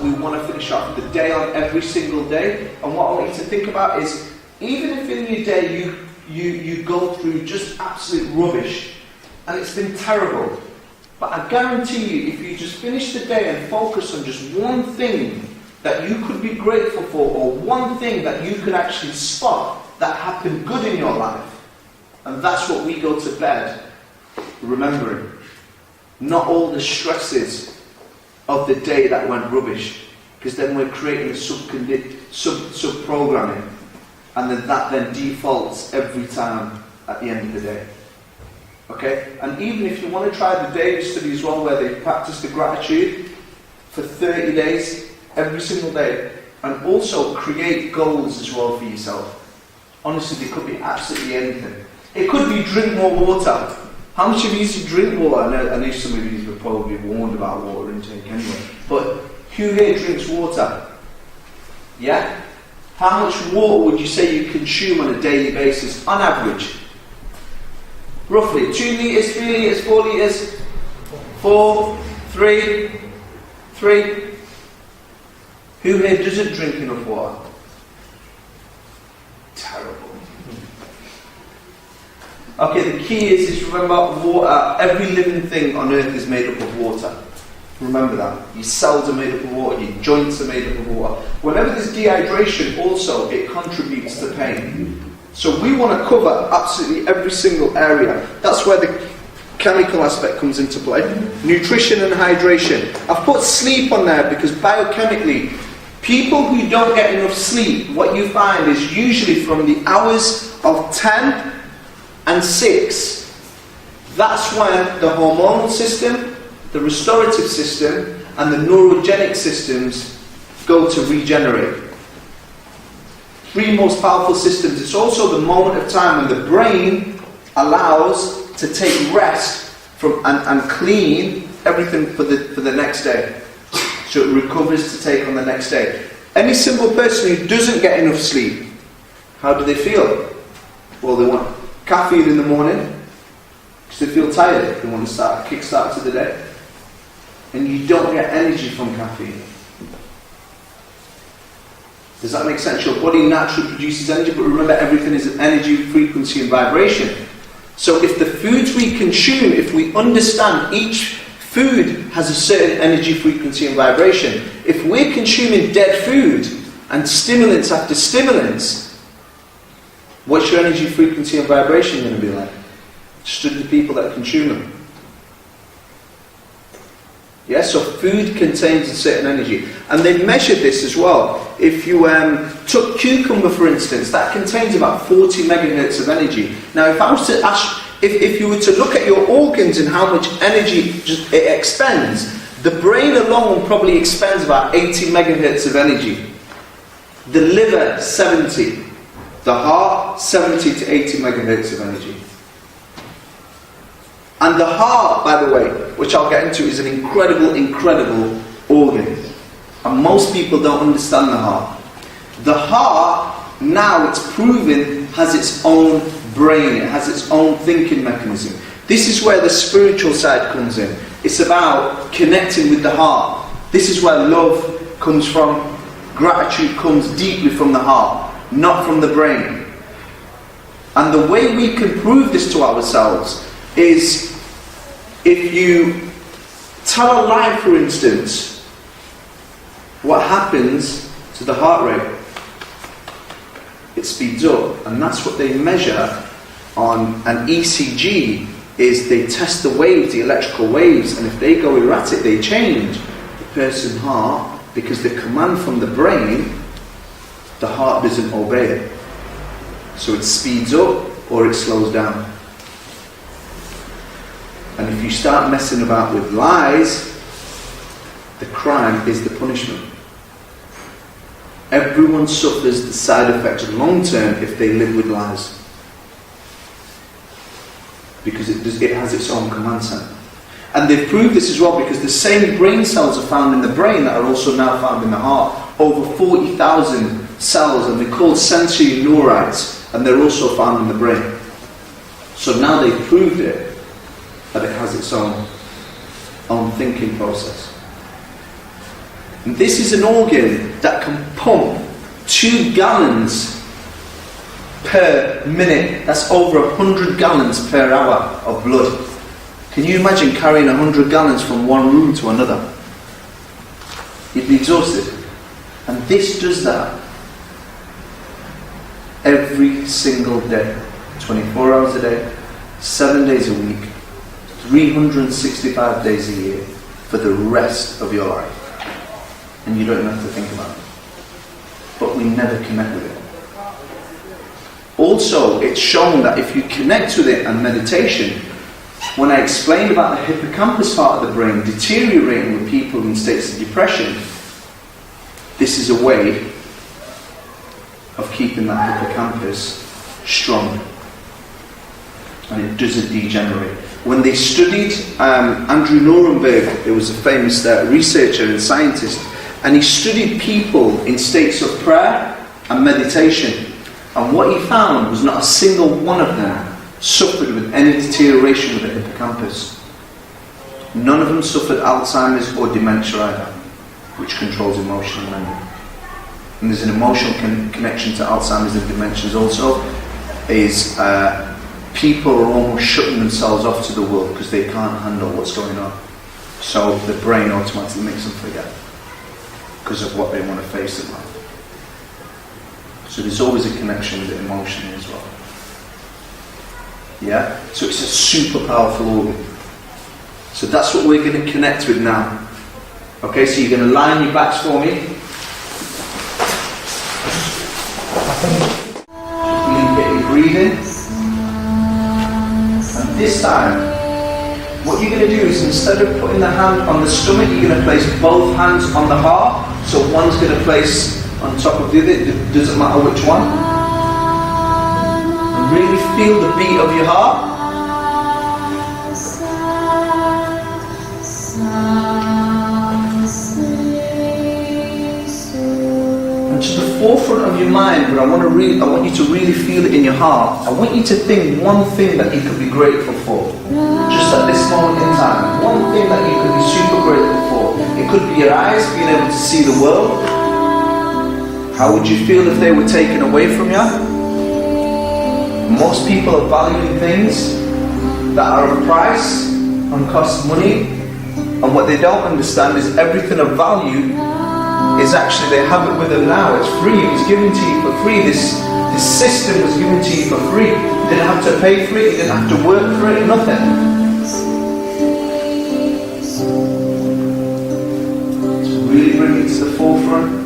we want to finish off the day on every single day. And what I want you to think about is, even if in your day you go through just absolute rubbish, and it's been terrible, but I guarantee you, if you just finish the day and focus on just one thing that you could be grateful for, or one thing that you could actually spot that happened good in your life, and that's what we go to bed remembering. Not all the stresses of the day that went rubbish, because then we're creating a sub-programming, and then that then defaults every time at the end of the day. Okay? And even if you want to try the daily study as well, where they practice the gratitude for 30 days, every single day, and also create goals as well for yourself. Honestly, they could be absolutely anything. It could be drink more water. How much of you used to drink water? I know some of you were probably warned about water intake anyway. But who here drinks water? Yeah? How much water would you say you consume on a daily basis, on average? Roughly 2 litres, 3 litres, 4 litres, 4, 3. Who here doesn't drink enough water? Terrible. Okay, the key is remember, water, every living thing on earth is made up of water. Remember that. Your cells are made up of water, your joints are made up of water. Whenever there's dehydration also, it contributes to pain. So we want to cover absolutely every single area. That's where the chemical aspect comes into play. Nutrition and hydration. I've put sleep on there because biochemically, people who don't get enough sleep, what you find is usually from the hours of 10 and 6, that's when the hormonal system, the restorative system, and the neurogenic systems go to regenerate. 3 most powerful systems. It's also the moment of time when the brain allows to take rest from and clean everything for the next day. So it recovers to take on the next day. Any simple person who doesn't get enough sleep, how do they feel? Well, they want caffeine in the morning because they feel tired. They want to start a kickstart to the day. And you don't get energy from caffeine. Does that make sense? Your body naturally produces energy, but remember, everything is energy, frequency and vibration. So if the foods we consume, if we understand each food has a certain energy, frequency and vibration. If we're consuming dead food and stimulants after stimulants, what's your energy, frequency and vibration going to be like? Study the people that consume them. Yeah, so food contains a certain energy. And they measured this as well. If you took cucumber, for instance, that contains about 40 megahertz of energy. Now, if I was to ask, if you were to look at your organs and how much energy it expends, the brain alone probably expends about 80 megahertz of energy. The liver, 70. The heart, 70 to 80 megahertz of energy. And the heart, by the way, which I'll get into, is an incredible, incredible organ. And most people don't understand the heart. The heart, now it's proven, has its own brain. It has its own thinking mechanism. This is where the spiritual side comes in. It's about connecting with the heart. This is where love comes from. Gratitude comes deeply from the heart, not from the brain. And the way we can prove this to ourselves is, if you tell a lie, for instance, what happens to the heart rate? It speeds up, and that's what they measure on an ECG. Is they test the waves, the electrical waves, and if they go erratic, they change the person's heart, because the command from the brain, the heart doesn't obey it. So it speeds up or it slows down. And if you start messing about with lies, the crime is the punishment. Everyone suffers the side effects long term if they live with lies. Because it has its own command center. And they've proved this as well, because the same brain cells are found in the brain that are also now found in the heart. Over 40,000 cells, and they're called sensory neurites, and they're also found in the brain. So now they've proved it, that it has its own thinking process. And this is an organ that can pump 2 gallons per minute. That's over 100 gallons per hour of blood. Can you imagine carrying 100 gallons from one room to another? You'd be exhausted. And this does that every single day, 24 hours a day, 7 days a week, 365 days a year, for the rest of your life. And you don't have to think about it. But we never connect with it. Also, it's shown that if you connect with it and meditation, when I explained about the hippocampus part of the brain deteriorating with people in states of depression, this is a way of keeping that hippocampus strong. And it doesn't degenerate. When they studied Andrew Nuremberg, there was a famous researcher and scientist, and he studied people in states of prayer and meditation. And what he found was not a single one of them suffered with any deterioration of the hippocampus. None of them suffered Alzheimer's or dementia either, which controls emotion and memory. And there's an emotional connection to Alzheimer's and dementia also, is people are almost shutting themselves off to the world because they can't handle what's going on. So the brain automatically makes them forget because of what they want to face in life. So there's always a connection with it emotionally as well. Yeah? So it's a super powerful organ. So that's what we're going to connect with now. Okay, so you're going to lie on your backs for me. You get your breathing. And this time, what you're going to do is, instead of putting the hand on the stomach, you're going to place both hands on the heart. So one's going to place on top of the other, it doesn't matter which one. And really feel the beat of your heart. And to the forefront of your mind, but I want you to really feel it in your heart. I want you to think one thing that you could be grateful for. Just at this moment in time. One thing that you could be super grateful for. It could be your eyes, being able to see the world. How would you feel if they were taken away from you? Most people are valuing things that are of price and cost money. And what they don't understand is everything of value is actually, they have it with them now. It's free. It was given to you for free. This system was given to you for free. You didn't have to pay for it. You didn't have to work for it. Nothing. So really bring it to the forefront.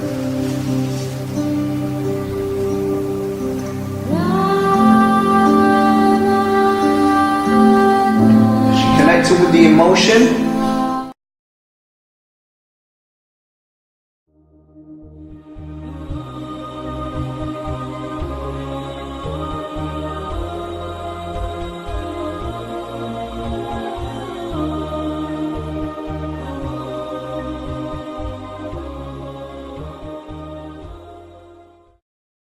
With the emotion,